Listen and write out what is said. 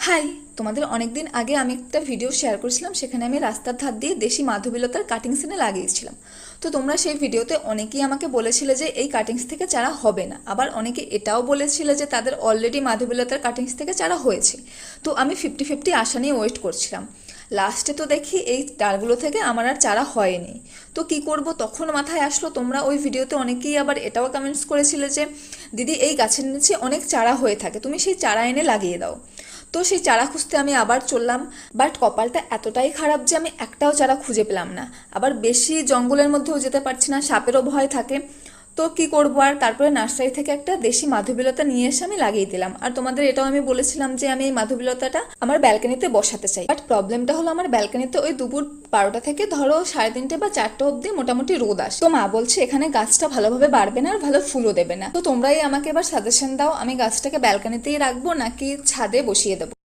High, তোমাদের অনেকদিন আগে আমি একটা ভিডিও শেয়ার করেছিলাম, সেখানে আমি রাস্তার ধার দিয়ে দেশি মাধবীলতার কাটিংস এনে লাগিয়েছিলাম। তো তোমরা সেই ভিডিওতে অনেকেই আমাকে বলেছিলে যে এই কাটিংস থেকে চারা হবে না, আবার অনেকে এটাও বলেছিলে যে তাদের অলরেডি মাধবীলতার কাটিংস থেকে চারা হয়েছে। তো আমি 50-50 আশা নিয়ে ওয়েট করছিলাম। লাস্টে তো দেখি এই ডালগুলো থেকে আমার আর চারা হয়নি। তো কি করব, তখন মাথায় আসলো তোমরা ওই ভিডিওতে অনেকেই আবার এটাও কমেন্টস করেছিলে যে দিদি এই গাছের নিচে অনেক চারা হয়ে থাকে, তুমি সেই চারা এনে লাগিয়ে দাও। তো সেই চারা খুঁজতে আমি আবার চললাম, বাট কপালটা এতটাই খারাপ যে আমি একটাও চারা খুঁজে পেলাম না। আবার বেশি জঙ্গলের মধ্যেও যেতে পারছি না, সাপেরও ভয় থাকে। তো কি করবো আর, তারপরে নার্সারি থেকে একটা দেশি মাধবীলতা নিয়ে এসে আমি লাগিয়ে দিলাম। আর তোমাদের এটাও আমি বলেছিলাম যে আমি এই মাধবীলতাটা আমার ব্যালকনিতে বসাতে চাই। বাট প্রবলেমটা হলো আমার ব্যালকনিতে ওই দুপুর 12টা থেকে ধরো 3:30 বা 4টা অবধি মোটামুটি রোদ আসে। তো মা বলছে এখানে গাছটা ভালোভাবে বাড়বে না আর ভালো ফুলও দেবে না। তো তোমরাই আমাকে এবার সাজেশন দাও, আমি গাছটাকে ব্যালকনিতেই রাখবো নাকি ছাদে বসিয়ে দেবো।